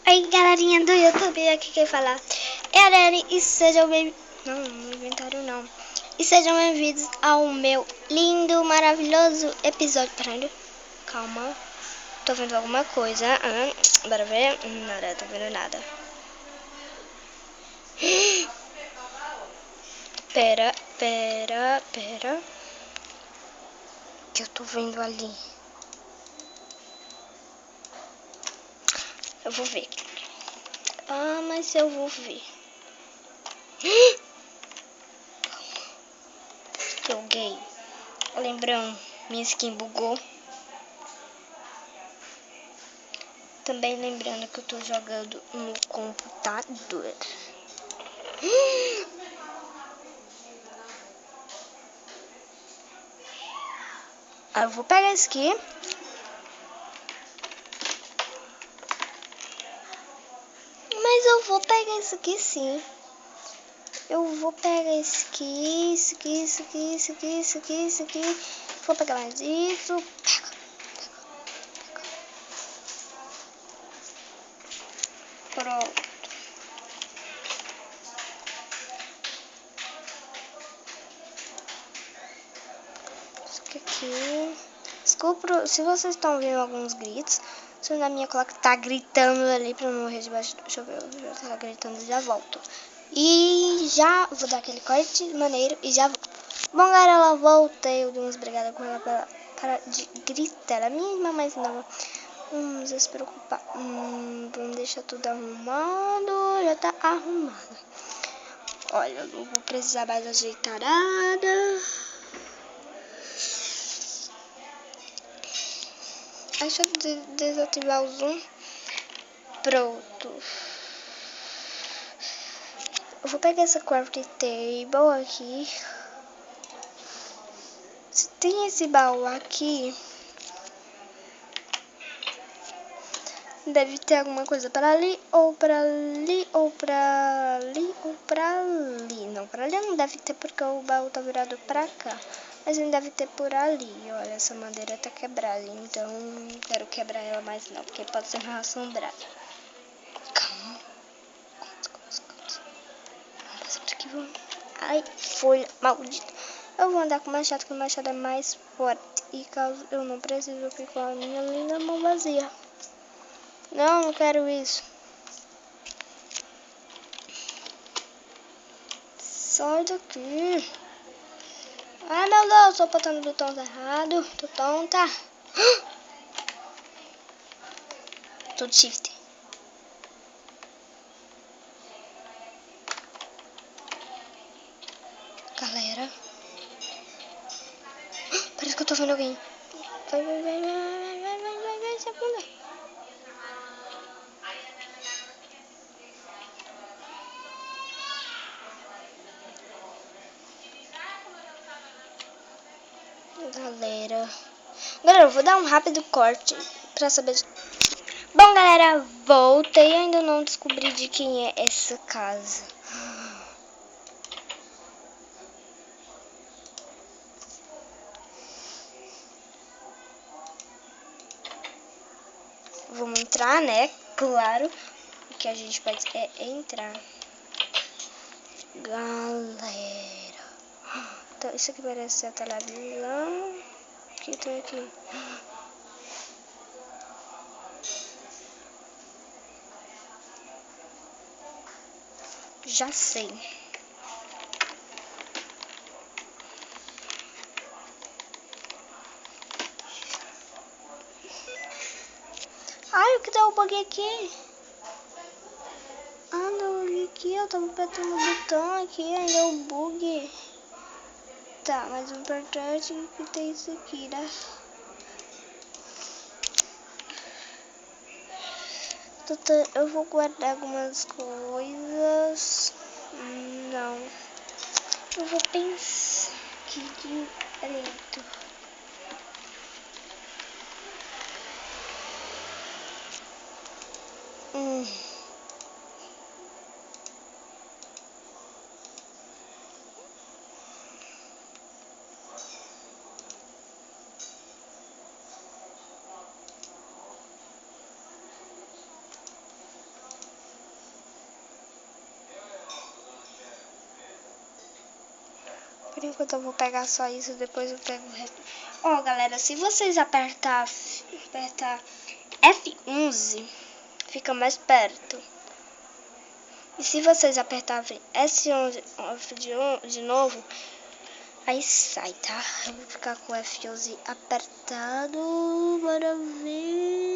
Oi, galerinha do YouTube, aqui quem fala é a Dani e sejam bem... Não, inventário não. E sejam bem-vindos ao meu lindo, maravilhoso episódio. Peraí, calma. Tô vendo alguma coisa. Bora ver. Nada, tô vendo nada. Pera. Que eu tô vendo ali. Eu vou ver. Mas eu vou ver. Joguei. Lembrando, minha skin bugou. Também lembrando que eu tô jogando no computador. Eu vou pegar esse aqui. Mas eu vou pegar esse aqui sim. Eu vou pegar esse aqui, isso aqui. Vou pegar mais isso. Pronto. Isso aqui. Desculpa se vocês estão ouvindo alguns gritos. Se na minha colega tá gritando ali pra não morrer debaixo do chuveiro. Já tá gritando, já volto. E já vou dar aquele corte maneiro e já volto. Bom, galera, eu voltei. Eu dei umas brigadas com ela para de gritar. Ela é minha irmã mais nova. Não se preocupar. Vamos deixar tudo arrumado. Já tá arrumado. Olha, eu vou precisar mais ajeitar nada. Deixa eu desativar o zoom. Pronto. Eu vou pegar essa crafting table aqui. Se tem esse baú aqui, deve ter alguma coisa para ali, ou para ali, ou para ali, ou para ali. Não, para ali não deve ter porque o baú tá virado para cá. Mas não deve ter por ali. Olha, essa madeira tá quebrada, então não quero quebrar ela mais não, porque pode ser mal assombrada. Calma. Ai, folha maldita. Eu vou andar com o machado, que o machado é mais forte. E caso eu não precise, eu fico com a minha linda mão vazia. Não quero isso. Sai daqui. Ai, meu Deus, tô botando o botão errado. Tô tonta. Tô de shift. Galera. Parece que eu tô vendo alguém. Vai, se afunda. Galera, eu vou dar um rápido corte pra saber. Bom, galera, voltei. Ainda não descobri de quem é essa casa. Vamos entrar, né? Claro. O que a gente pode entrar. Galera. Então, isso aqui parece ser a televisão. O que tem aqui? Já sei. Ai, o que deu um bug aqui? Ah, não, aqui eu tava apertando o botão aqui, ainda é um bug. Tá, mas o importante é que tem isso aqui, né? Eu vou guardar algumas coisas. Não. Eu vou pensar aqui direito. por enquanto eu vou pegar só isso, depois eu pego o resto. Ó, galera, se vocês apertar F11, fica mais perto. E se vocês apertarem S11 de novo, aí sai, tá? Eu vou ficar com o F11 apertado, bora ver.